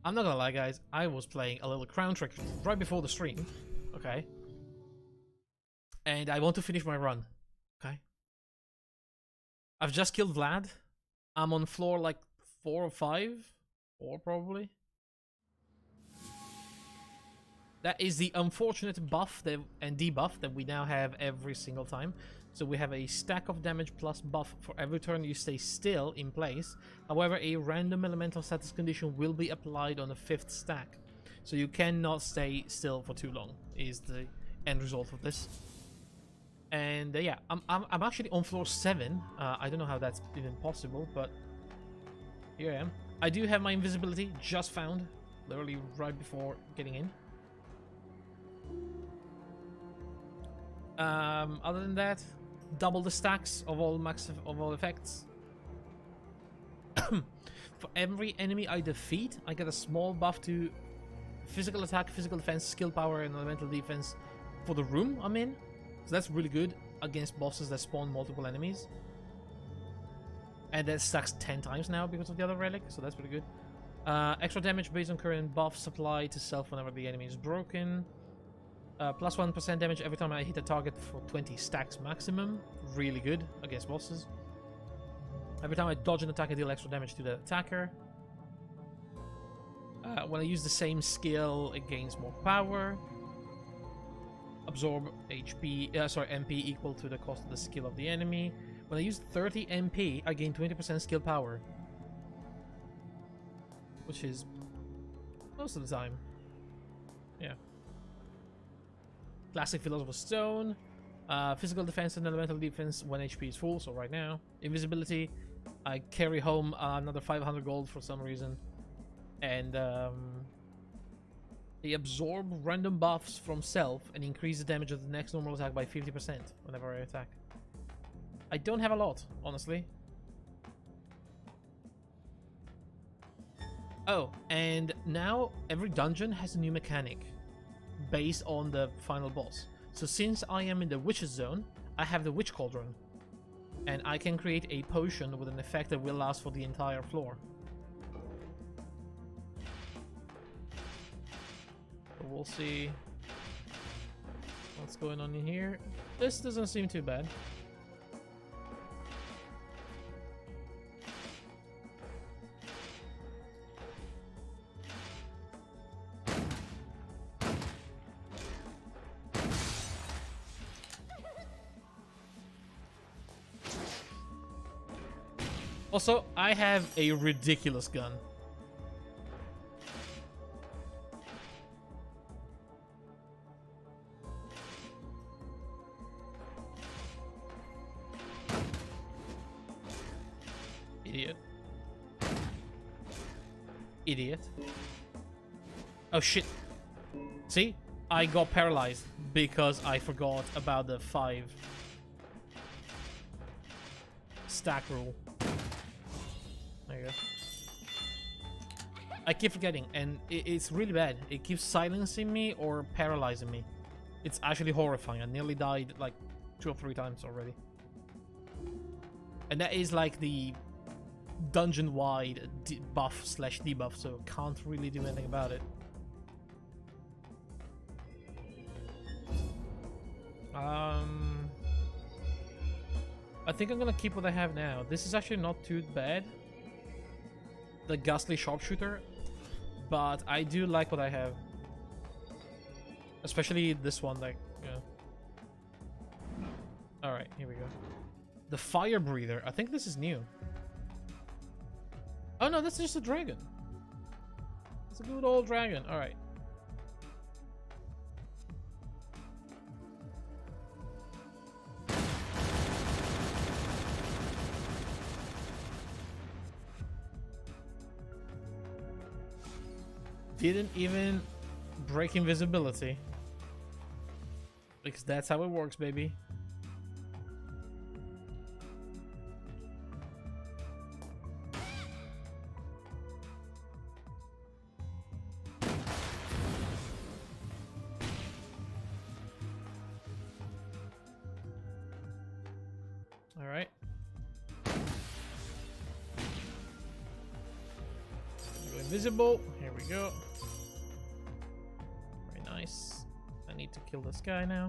I'm not gonna lie, guys. I was playing a little crown trick right before the stream. Okay. And I want to finish my run. Okay. I've just killed Vlad. I'm on floor like 4 or 5. 4 probably. That is the unfortunate buff and debuff that we now have every single time. So we have a stack of damage plus buff for every turn you stay still in place. However, a random elemental status condition will be applied on the 5th stack. So you cannot stay still for too long, is the end result of this. And yeah, I'm actually on floor 7. I don't know how that's even possible, but here I am. I do have my invisibility just found, literally right before getting in. Other than that, double the stacks of all effects. For every enemy I defeat, I get a small buff to physical attack, physical defense, skill power, and elemental defense for the room I'm in. So that's really good against bosses that spawn multiple enemies. And that stacks 10 times now because of the other relic, so that's pretty good. Extra damage based on current buffs applied to self whenever the enemy is broken. Plus 1% damage every time I hit a target for 20 stacks maximum. Really good against bosses. Every time I dodge an attack, I deal extra damage to the attacker. When I use the same skill, it gains more power. Absorb MP equal to the cost of the skill of the enemy. When I use 30 MP, I gain 20% skill power. Which is most of the time. Yeah. Classic Philosopher's Stone. Physical defense and elemental defense when HP is full, so right now. Invisibility. I carry home another 500 gold for some reason. And they absorb random buffs from self and increase the damage of the next normal attack by 50% whenever I attack. I don't have a lot, honestly. Oh, and now every dungeon has a new mechanic based on the final boss. So since I am in the Witch's Zone, I have the Witch Cauldron. And I can create a potion with an effect that will last for the entire floor. So we'll see what's going on in here. This doesn't seem too bad. Also, I have a ridiculous gun. Idiot. Idiot. Oh shit. See? I got paralyzed because I forgot about the 5 stack rule. There you go. I keep forgetting, and it's really bad. It keeps silencing me or paralyzing me. It's actually horrifying. I nearly died like 2 or 3 times already. And that is like the dungeon-wide buff slash debuff, so can't really do anything about it. I think I'm gonna keep what I have now. This is actually not too bad. The Ghastly Sharpshooter, but I do like what I have. Especially this one, like, yeah. Alright, here we go. The Fire Breather. I think this is new. Oh no, that's just a dragon. It's a good old dragon. Alright. Didn't even break invisibility. Because that's how it works, baby. Alright. Go invisible. Here There we go. Very nice. I need to kill this guy now.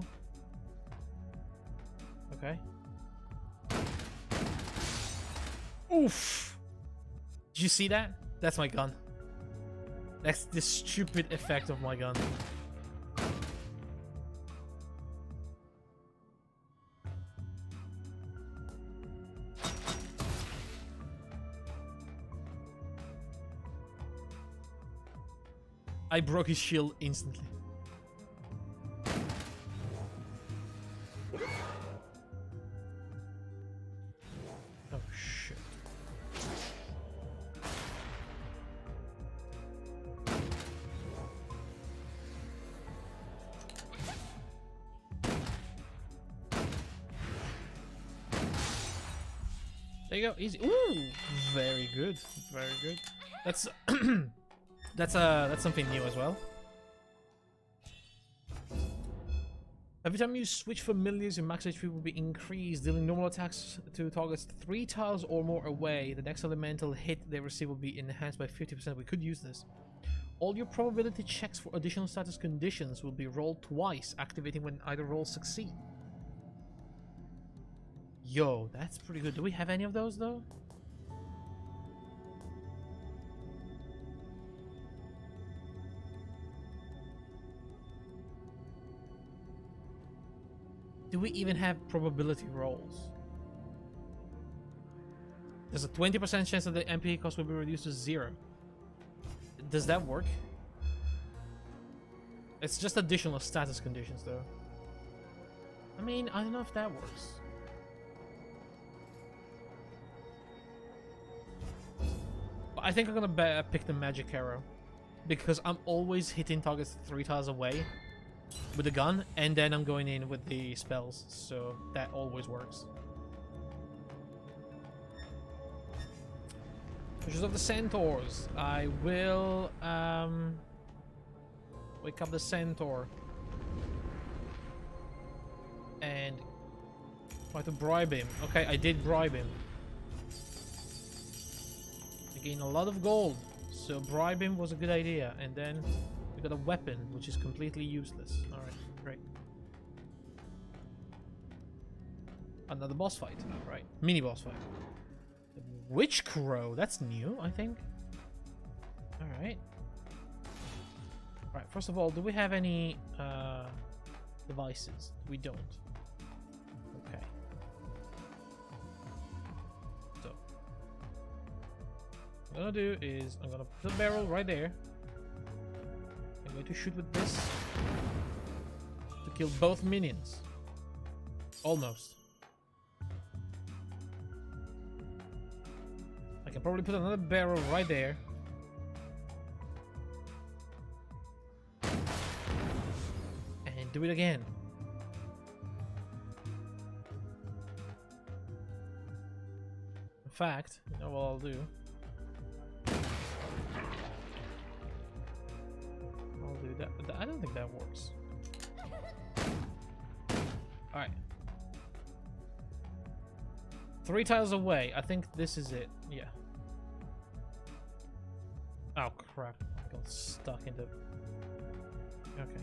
Okay. Oof! Did you see that? That's my gun. That's the stupid effect of my gun. I broke his shield instantly. Oh shit. There you go, easy. Ooh, very good, very good. That's that's something new as well. Every time you switch familiars, your max HP will be increased, dealing normal attacks to targets 3 tiles or more away. The next elemental hit they receive will be enhanced by 50%. We could use this. All your probability checks for additional status conditions will be rolled twice, activating when either rolls succeed. Yo, that's pretty good. Do we have any of those though? Do we even have probability rolls? There's a 20% chance that the MP cost will be reduced to 0. Does that work? It's just additional status conditions though. I mean, I don't know if that works. But I think I'm gonna pick the magic arrow. Because I'm always hitting targets 3 tiles away with the gun, and then I'm going in with the spells, so that always works. Pictures of the centaurs. I will wake up the centaur and try to bribe him. Okay, I did bribe him. I gain a lot of gold, so bribe him was a good idea. And then we got a weapon, which is completely useless. Alright, great. Another boss fight. Right, mini boss fight. The Witch Crow, that's new, I think. Alright. Alright, first of all, do we have any devices? We don't. Okay. So, what I'm gonna do is I'm gonna put a barrel right there. I'm going to shoot with this to kill both minions. Almost. I can probably put another barrel right there. And do it again. In fact, you know what I'll do? I'll do that, but I don't think that works. Alright. 3 tiles away. I think this is it. Yeah. Oh crap. I got stuck into... Okay.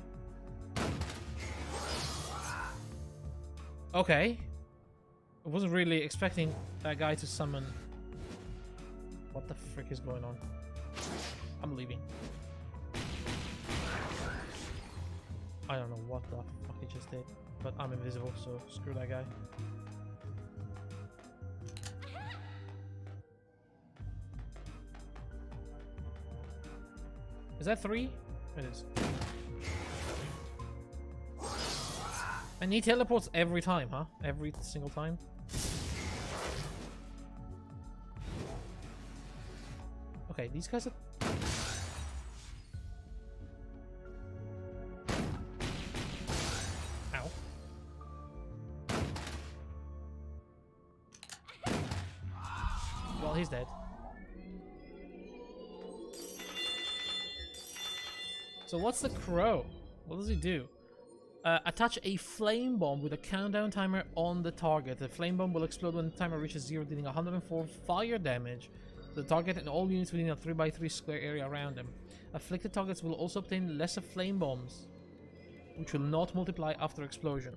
Okay. I wasn't really expecting that guy to summon... What the frick is going on? I'm leaving. I don't know what the fuck he just did, but I'm invisible, so screw that guy. Is that 3? It is. And he teleports every time, huh? Every single time? Okay, these guys are... Ow. Well, he's dead. So what's the crow? What does he do? Attach a flame bomb with a countdown timer on the target. The flame bomb will explode when the timer reaches 0, dealing 104 fire damage to the target and all units within a 3x3 square area around them. Afflicted targets will also obtain lesser flame bombs, which will not multiply after explosion.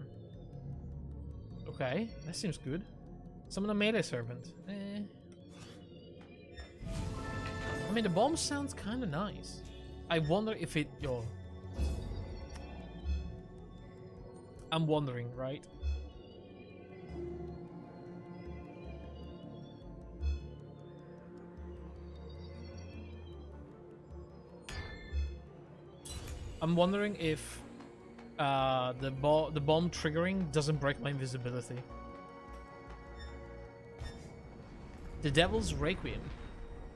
Okay, that seems good. Summon a melee servant. I mean, the bomb sounds kind of nice. I wonder if it... Yo. I'm wondering, right? I'm wondering if the bomb triggering doesn't break my invisibility. The Devil's Requiem.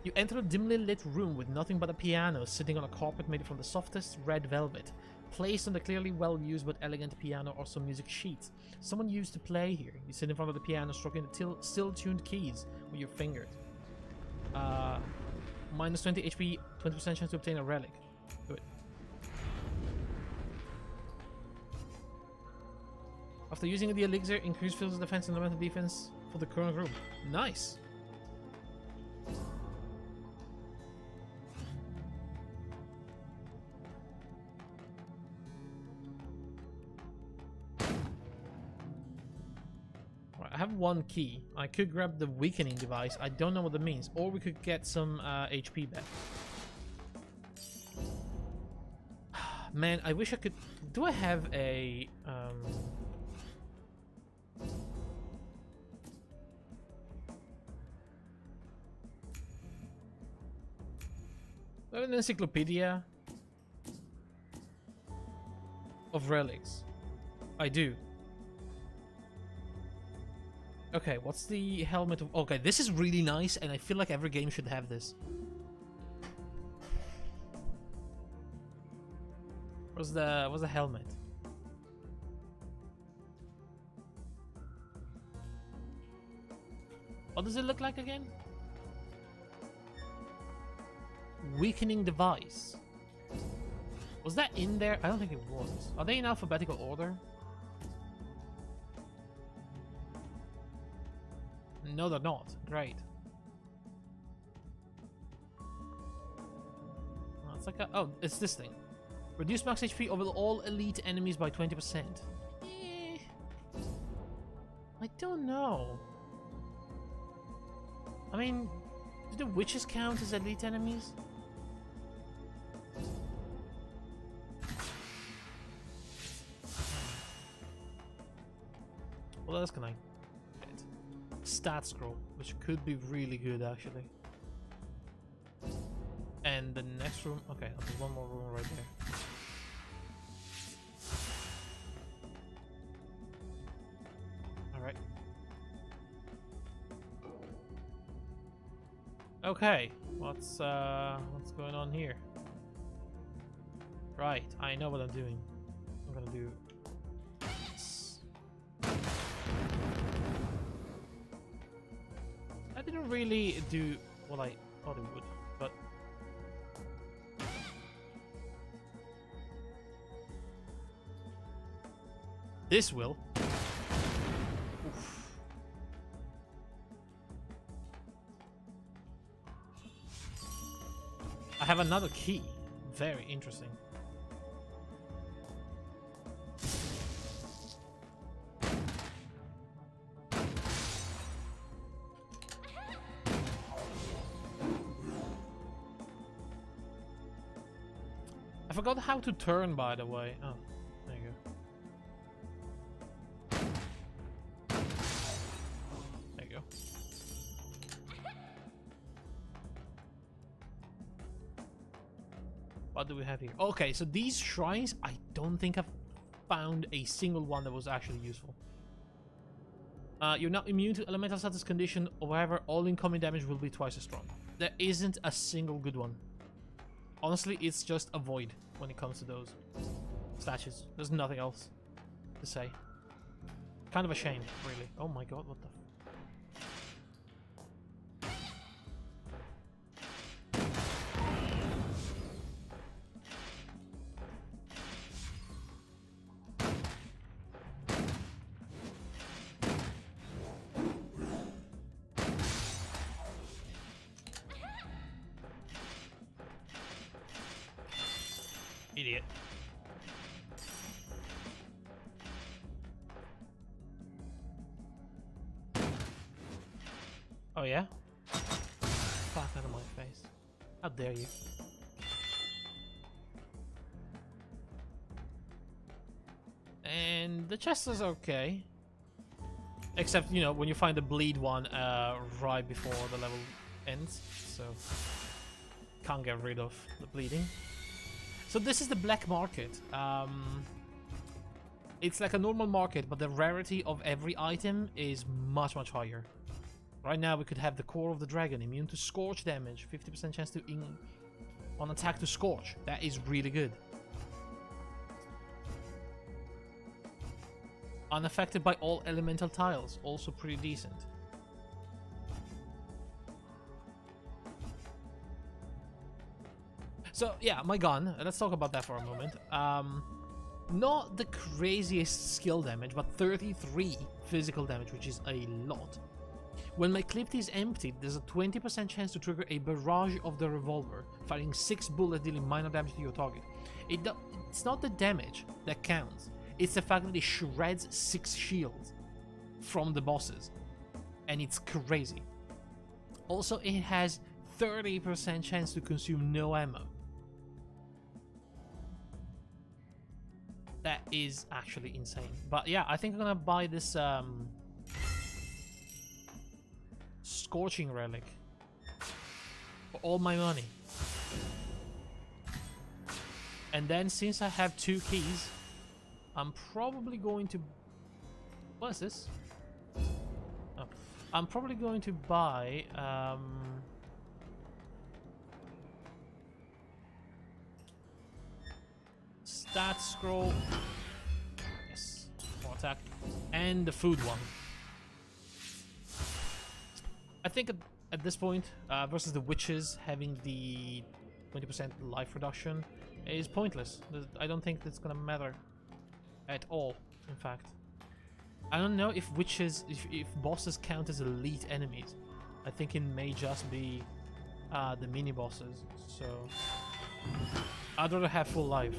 You enter a dimly lit room with nothing but a piano sitting on a carpet made from the softest red velvet, placed on the clearly well-used but elegant piano or some music sheets. Someone used to play here. You sit in front of the piano, stroking the still-tuned keys with your fingers. Minus 20 HP, 20% chance to obtain a relic. Do it. After using the elixir, increase physical defense and elemental defense for the current room. Nice! Right, I have one key. I could grab the weakening device. I don't know what that means. Or we could get some HP back. Man, I wish I could... Do I have a... an encyclopedia of relics. I do. Okay, what's the helmet of... Okay, this is really nice, and I feel like every game should have this. What's the helmet? What does it look like again? Weakening device. Was that in there? I don't think it was. Are they in alphabetical order? No, they're not. Great. Oh, it's like a... Oh, it's this thing. Reduce max HP over all elite enemies by 20%. I don't know. I mean, do the witches count as elite enemies? What else can I get? Stat scroll, which could be really good actually. And the next room, okay, there's one more room right there. Alright. Okay, what's going on here? Right, I know what I'm doing. I'm gonna do this. I didn't really do what I thought it would, but this will. Oof. I have another key. Very interesting. I forgot how to turn, by the way. Oh, there you go. There you go. What do we have here? Okay, so these shrines, I don't think I've found a single one that was actually useful. You're not immune to elemental status condition, however, all incoming damage will be twice as strong. There isn't a single good one. Honestly, it's just a void when it comes to those statues. There's nothing else to say. Kind of a shame, really. Oh my god, what the... Idiot. Oh yeah? Fuck out of my face. How dare you? And the chest is okay. Except, you know, when you find the bleed one right before the level ends. So, can't get rid of the bleeding. So this is the black market. It's like a normal market, but the rarity of every item is much, much higher. Right now we could have the core of the dragon, immune to scorch damage, 50% chance to on attack to scorch. That is really good. Unaffected by all elemental tiles, also pretty decent. So yeah, my gun, let's talk about that for a moment. Not the craziest skill damage, but 33 physical damage, which is a lot. When my clip is emptied, there's a 20% chance to trigger a barrage of the revolver, firing 6 bullets dealing minor damage to your target. It's not the damage that counts, it's the fact that it shreds 6 shields from the bosses, and it's crazy. Also, it has 30% chance to consume no ammo. That is actually insane. But yeah, I think I'm gonna buy this Scorching Relic for all my money. And then since I have 2 keys, I'm probably going to... What is this? Oh. I'm probably going to buy... Stat scroll. Yes. More attack. And the food one. I think at this point, versus the witches having the 20% life reduction is pointless. I don't think that's gonna matter at all, in fact. I don't know if witches, if bosses count as elite enemies. I think it may just be the mini bosses, so I'd rather have full life.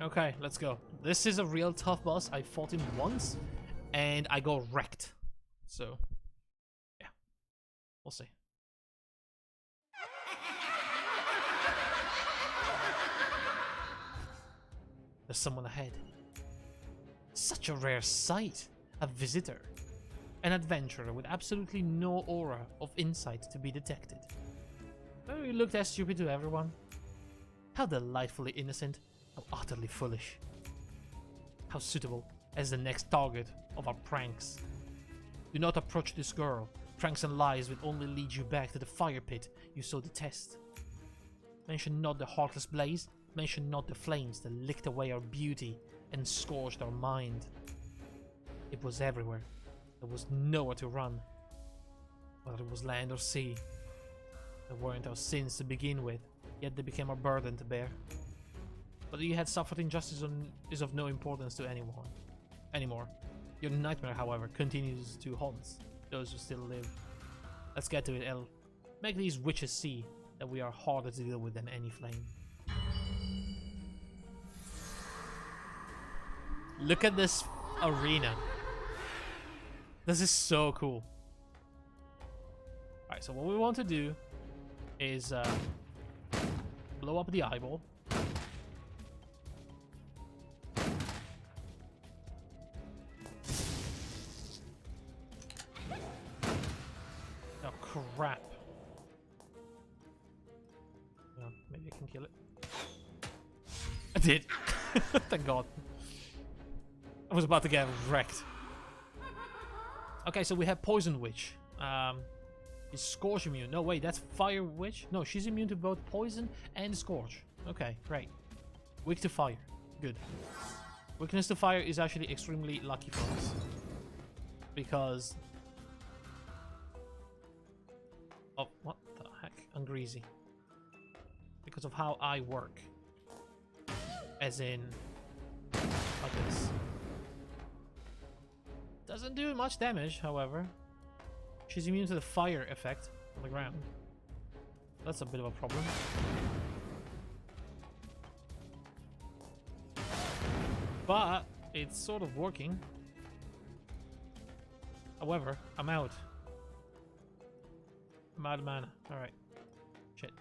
Okay, let's go. This is a real tough boss. I fought him once, and I got wrecked. So, yeah. We'll see. There's someone ahead. Such a rare sight. A visitor. An adventurer with absolutely no aura of insight to be detected. Oh, you looked as stupid to everyone. How delightfully innocent. How utterly foolish. How suitable as the next target of our pranks. Do not approach this girl. Pranks and lies will only lead you back to the fire pit you so detest. Mention not the heartless blaze. Mention not the flames that licked away our beauty and scorched our mind. It was everywhere. There was nowhere to run. Whether it was land or sea. They weren't our sins to begin with, yet they became a burden to bear. Whether you had suffered injustice is of no importance to anyone anymore. Your nightmare, however, continues to haunt those who still live. Let's get to it, El. Make these witches see that we are harder to deal with than any flame. Look at this arena. This is so cool. Alright, so what we want to do is blow up the eyeball. Oh crap. Yeah, maybe I can kill it. I did. Thank God. I was about to get wrecked. Okay, so we have Poison Witch. Is Scorch immune? No, wait, that's Fire Witch? No, she's immune to both Poison and Scorch. Okay, great. Weak to Fire. Good. Weakness to Fire is actually extremely lucky for us. Because... Oh, what the heck? I'm greasy. Because of how I work. As in... like this. Doesn't do much damage, however. She's immune to the fire effect on the ground. That's a bit of a problem. But it's sort of working. However, I'm out. I'm out of mana. Alright. Shit.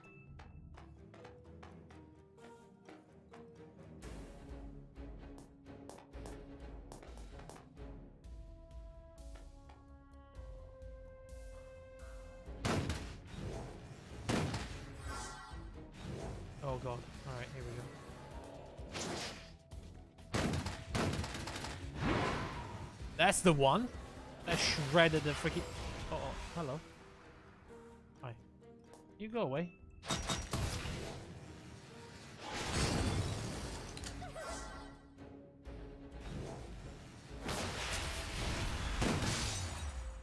Oh god. Alright, here we go. That's the one that shredded the freaking... Oh, hello. Hi. You go away.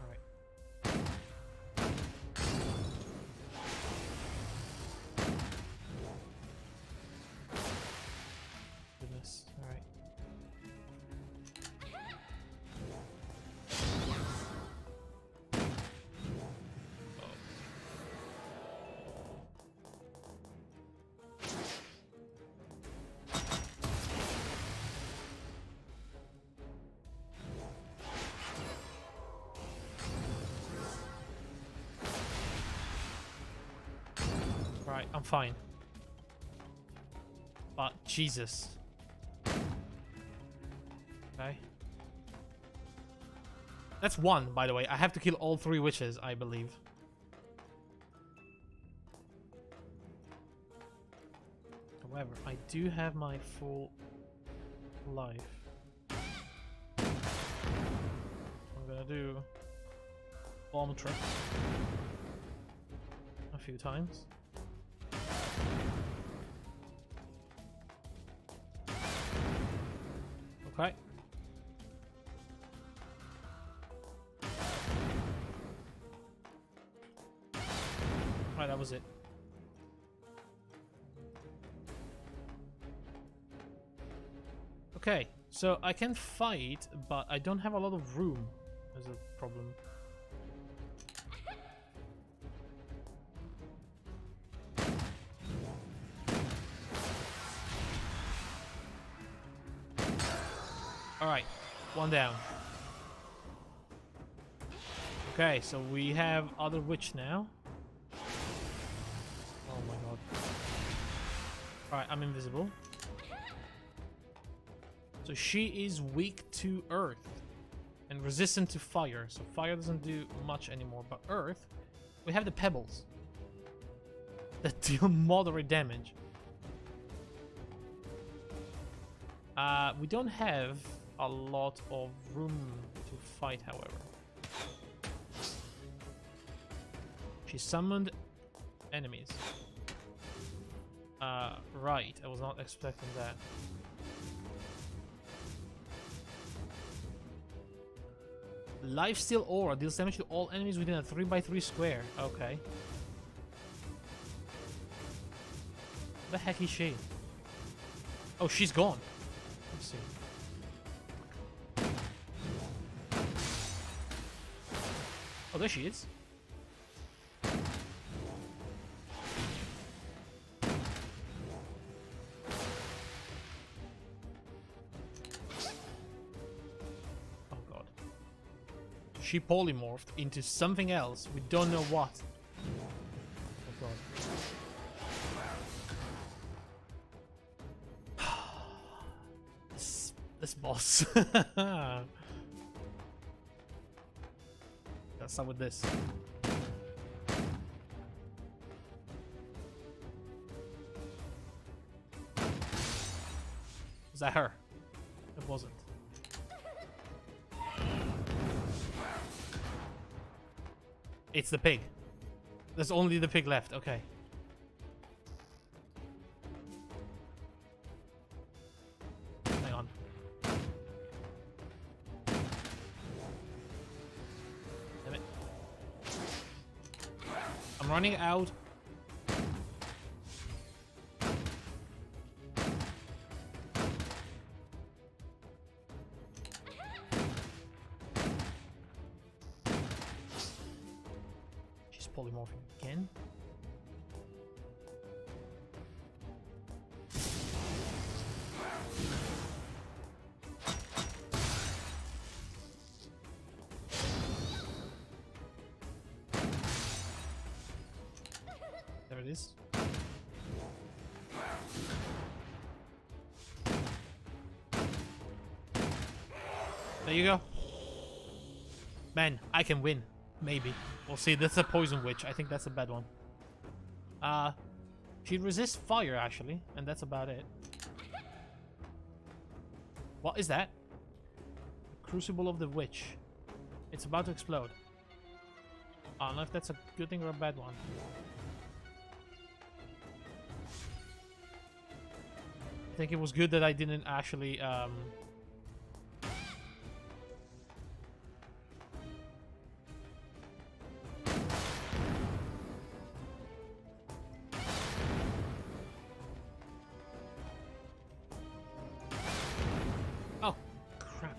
Alright. Goodness. Alright. Right, I'm fine. But Jesus. Okay. That's one, by the way. I have to kill all 3 witches, I believe. However, I do have my full life. I'm gonna do bomb trip a few times. Okay. Right, that was it. Okay, so I can fight, but I don't have a lot of room. There's a problem. Alright, one down. Okay, so we have other witch now. Oh my god. Alright, I'm invisible. So she is weak to earth and resistant to fire. So fire doesn't do much anymore, but earth, we have the pebbles that deal moderate damage. We don't have a lot of room to fight, however. She summoned enemies. Right, I was not expecting that. Lifesteal Aura deals damage to all enemies within a 3x3 square. Okay. What the heck is she? Oh, she's gone. Let's see. Oh, there she is. She polymorphed into something else. We don't know what. Oh god. This boss. Let's start with this. Was that her? It wasn't. It's the pig. There's only the pig left. Okay. Hang on. Damn it. I'm running out. polymorphing again. There it is. There you go. Man, I can win. Maybe. We'll see. That's a poison witch. I think that's a bad one. She resists fire, actually. And that's about it. What is that? The Crucible of the Witch. It's about to explode. I don't know if that's a good thing or a bad one. I think it was good that I didn't actually, Oh, crap.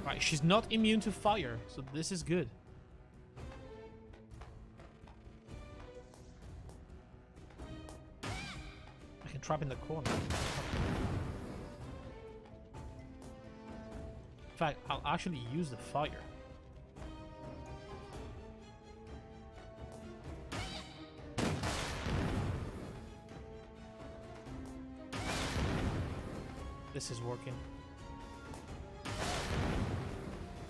Right, she's not immune to fire, so this is good. I can trap in the corner. In fact, I'll actually use the fire. This is working.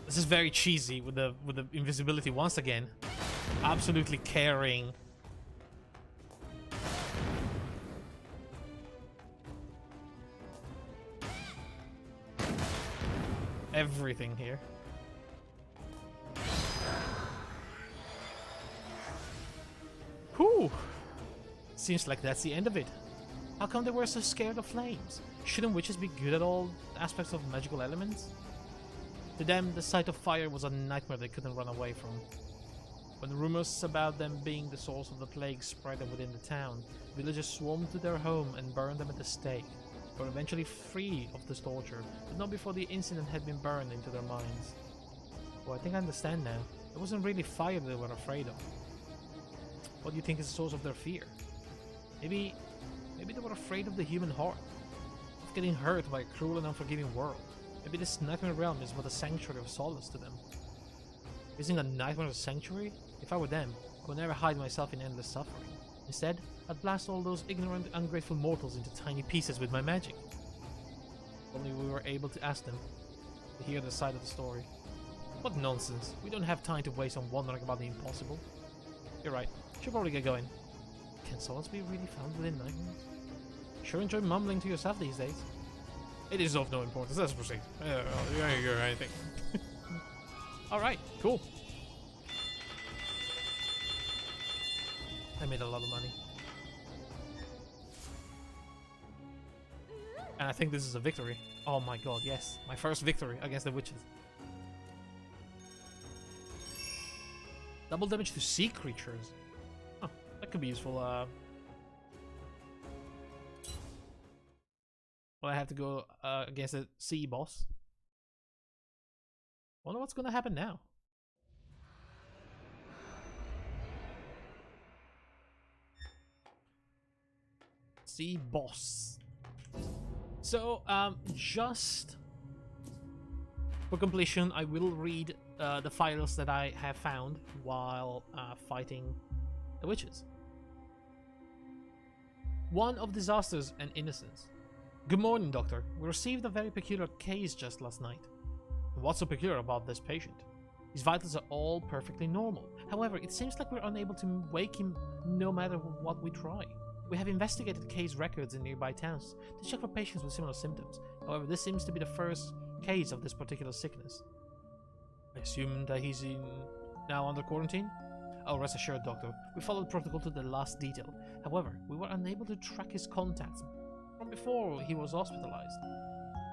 This is very cheesy with the invisibility once again. Absolutely caring. Everything here. Whew. Seems like that's the end of it. How come they were so scared of flames? Shouldn't witches be good at all aspects of magical elements? To them, the sight of fire was a nightmare they couldn't run away from. When rumors about them being the source of the plague spread within the town, villagers swarmed to their home and burned them at the stake. They were eventually free of this torture, but not before the incident had been burned into their minds. Well, I think I understand now. It wasn't really fire they were afraid of. What do you think is the source of their fear? Maybe they were afraid of the human heart, of getting hurt by a cruel and unforgiving world. Maybe this nightmare realm is but a sanctuary of solace to them. Using a nightmare sanctuary? If I were them, I would never hide myself in endless suffering. Instead, I'd blast all those ignorant, ungrateful mortals into tiny pieces with my magic. If only we were able to ask them, to hear their side of the story. What nonsense. We don't have time to waste on wondering about the impossible. You're right. Should probably get going. Can solace be really found within nightmares? Sure enjoy mumbling to yourself these days. It is of no importance. Let's proceed. Anything. Alright, cool. I made a lot of money. And I think this is a victory. Oh my god, yes. My first victory against the witches. Double damage to sea creatures. Oh, that could be useful. Well, I have to go against a sea boss. Wonder what's gonna happen now. Sea boss. So, just for completion, I will read the files that I have found while fighting the witches. One of disasters and innocence. Good morning, Doctor. We received a very peculiar case just last night. What's so peculiar about this patient? His vitals are all perfectly normal. However, it seems like we're unable to wake him no matter what we try. We have investigated case records in nearby towns to check for patients with similar symptoms. However, this seems to be the first case of this particular sickness. I assume that he's now under quarantine? Oh, rest assured, Doctor. We followed protocol to the last detail. However, we were unable to track his contacts from before he was hospitalized.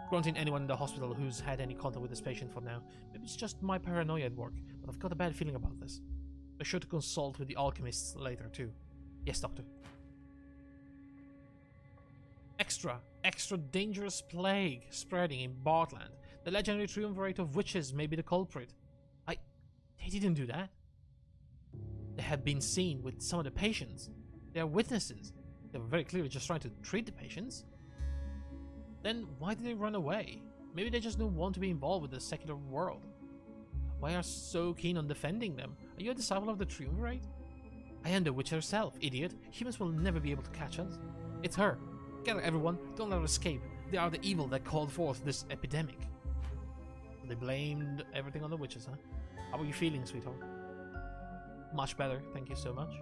Granting anyone in the hospital who's had any contact with this patient for now. Maybe it's just my paranoia at work, but I've got a bad feeling about this. Be sure to consult with the alchemists later, too. Yes, Doctor. Extra extra dangerous plague spreading in Bartland. The legendary triumvirate of witches may be the culprit. They didn't do that. They had been seen with some of the patients. They are witnesses. They were very clearly just trying to treat the patients. Then why did they run away? Maybe they just don't want to be involved with the secular world. Why are you so keen on defending them? Are you a disciple of the triumvirate? I am the witch herself, idiot. Humans will never be able to catch us. It's her. Gather everyone, don't let her escape. They are the evil that called forth this epidemic. They blamed everything on the witches, huh? How are you feeling, sweetheart? Much better, thank you so much.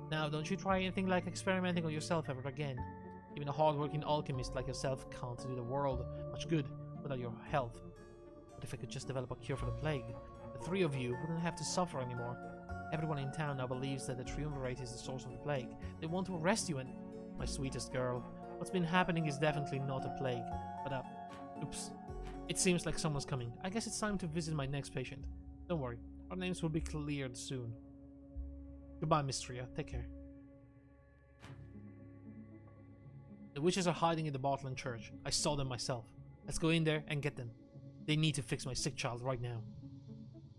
Now, don't you try anything like experimenting on yourself ever again. Even a hard-working alchemist like yourself can't do the world much good without your health. But if I could just develop a cure for the plague, the three of you wouldn't have to suffer anymore. Everyone in town now believes that the triumvirate is the source of the plague. They want to arrest you and... My sweetest girl, what's been happening is definitely not a plague, but oops. It seems like someone's coming. I guess it's time to visit my next patient. Don't worry, our names will be cleared soon. Goodbye, Miss Tria. Take care. The witches are hiding in the Bartland church. I saw them myself. Let's go in there and get them. They need to fix my sick child right now.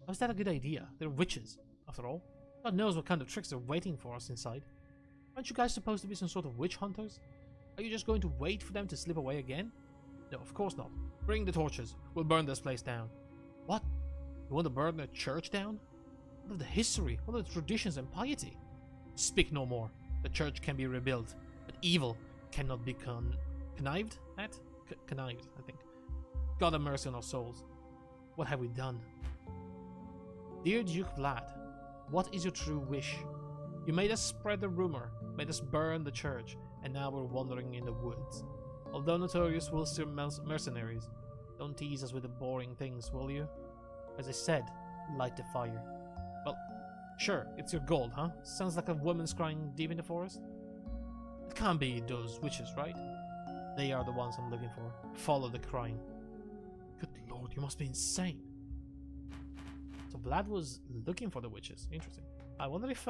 How's that a good idea? They're witches, after all. God knows what kind of tricks they're waiting for us inside. Aren't you guys supposed to be some sort of witch hunters? Are you just going to wait for them to slip away again? No, of course not. Bring the torches. We'll burn this place down. What? You want to burn the church down? What of the history? What of the traditions and piety? Speak no more. The church can be rebuilt, but evil cannot be connived at? Connived, I think. God have mercy on our souls. What have we done? Dear Duke Vlad, what is your true wish? You made us spread the rumor, made us burn the church, and now we're wandering in the woods. Although notorious, we're still mercenaries. Don't tease us with the boring things, will you? As I said, light the fire. Well, sure, it's your gold, huh? Sounds like a woman's crying deep in the forest. It can't be those witches, right? They are the ones I'm looking for. Follow the crying. Good lord, you must be insane. So Vlad was looking for the witches. Interesting. I wonder if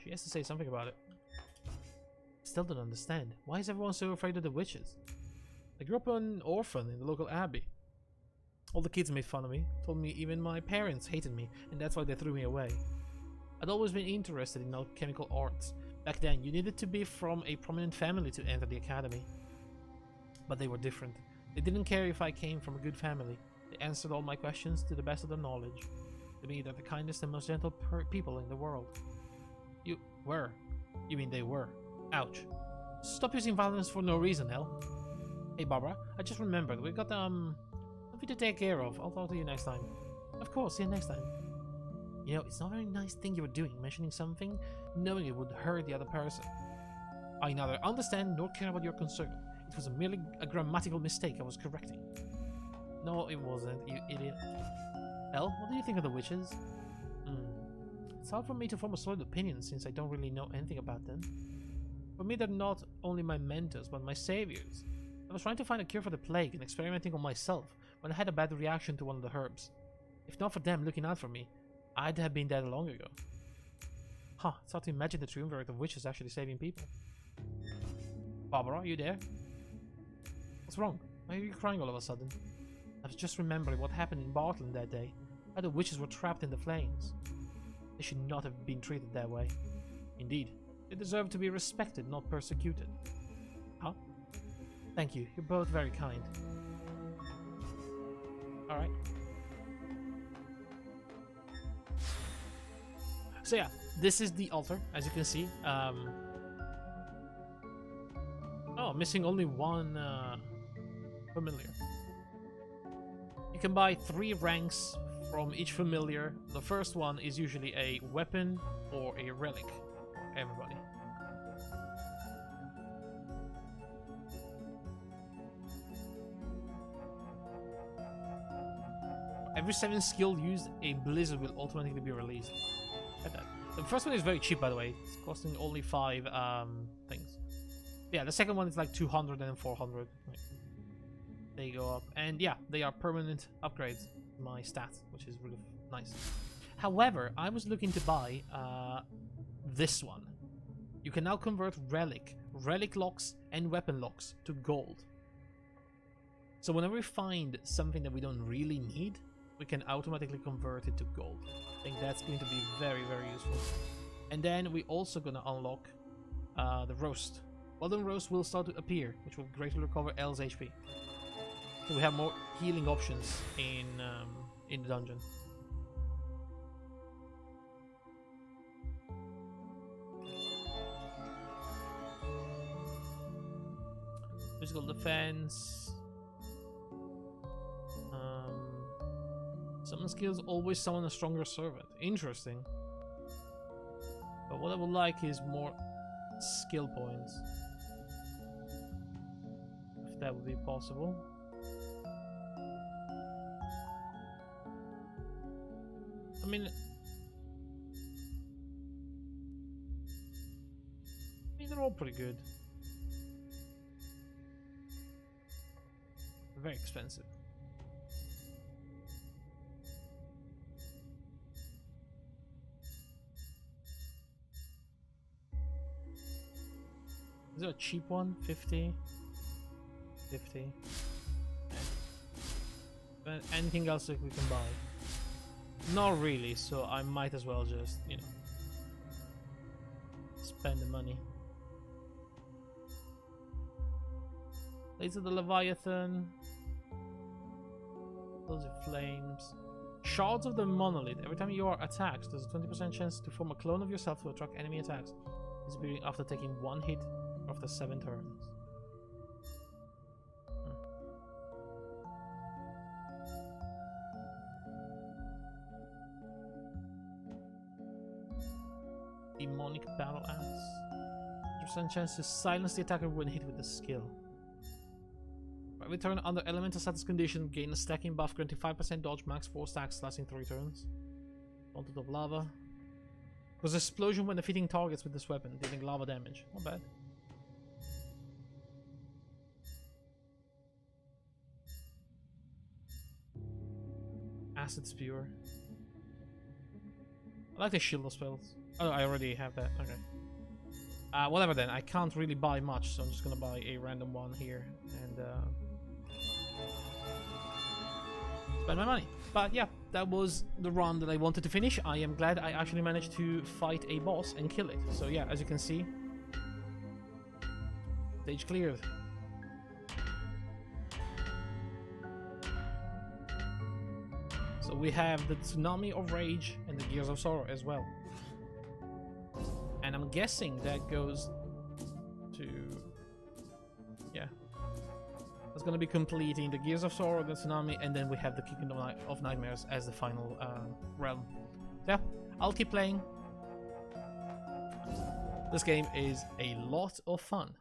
she has to say something about it. Still don't understand. Why is everyone so afraid of the witches? I grew up an orphan in the local abbey. All the kids made fun of me, told me even my parents hated me, and that's why they threw me away. I'd always been interested in alchemical arts. Back then, you needed to be from a prominent family to enter the academy. But they were different. They didn't care if I came from a good family. They answered all my questions to the best of their knowledge. To me, they're the kindest and most gentle people in the world. You were. You mean they were. Ouch. Stop using violence for no reason, hell. Hey Barbara, I just remembered, we got something to take care of. I'll talk to you next time. Of course, see you next time. You know, it's not a very nice thing you were doing, mentioning something, knowing it would hurt the other person. I neither understand nor care about your concern. It was merely a grammatical mistake I was correcting. No, it wasn't, you idiot. Elle, what do you think of the witches? It's hard for me to form a solid opinion since I don't really know anything about them. For me, they're not only my mentors, but my saviors. I was trying to find a cure for the plague and experimenting on myself when I had a bad reaction to one of the herbs. If not for them looking out for me, I'd have been dead long ago. Huh, it's hard to imagine the triumvirate of witches actually saving people. Barbara, are you there? What's wrong? Why are you crying all of a sudden? I was just remembering what happened in Bartland that day. How the witches were trapped in the flames. They should not have been treated that way. Indeed, they deserve to be respected, not persecuted. Huh? Thank you, you're both very kind. Alright. So yeah, this is the altar, as you can see. Oh, missing only one familiar. You can buy 3 ranks from each familiar. The first one is usually a weapon or a relic for everybody. Every 7 skill used, a blizzard will automatically be released. Look at that. The first one is very cheap, by the way. It's costing only 5 things. Yeah, the second one is like 200 and 400. Right. They go up. And yeah, they are permanent upgrades to my stats, which is really nice. However, I was looking to buy this one. You can now convert relic relic locks and weapon locks to gold. So whenever we find something that we don't really need, we can automatically convert it to gold. I think that's going to be very, very useful. And then we're also going to unlock the roast. Golden roast will start to appear, which will greatly recover L's HP. So we have more healing options in the dungeon. Physical defense. Summon skills always summon a stronger servant. Interesting. But what I would like is more skill points. If that would be possible. I mean, they're all pretty good. Very expensive. Is there a cheap one? 50? 50. And anything else that we can buy? Not really, so I might as well just, you know, spend the money. Blades of the Leviathan. Those are flames. Shards of the Monolith. Every time you are attacked, there's a 20% chance to form a clone of yourself to attract enemy attacks. Disappearing after taking one hit after 7 turns. Demonic Battle Axe. 100% chance to silence the attacker when hit with the skill. Return under elemental status condition, gain a stacking buff, granting 5% dodge, max 4 stacks, lasting 3 turns. Fountain of Lava. Cause explosion when defeating targets with this weapon, dealing lava damage. Not bad. Acid Spewer. I like the shield spells. Oh, I already have that. Okay. Whatever then. I can't really buy much, so I'm just gonna buy a random one here and spend my money. But yeah, that was the run that I wanted to finish. I am glad I actually managed to fight a boss and kill it. So yeah, as you can see, stage cleared. So we have the Tsunami of Rage and the Gears of Sorrow as well. And I'm guessing that goes to... yeah. That's going to be completing the Gears of Sorrow, the Tsunami, and then we have the Kingdom of Nightmares as the final realm. Yeah, I'll keep playing. This game is a lot of fun.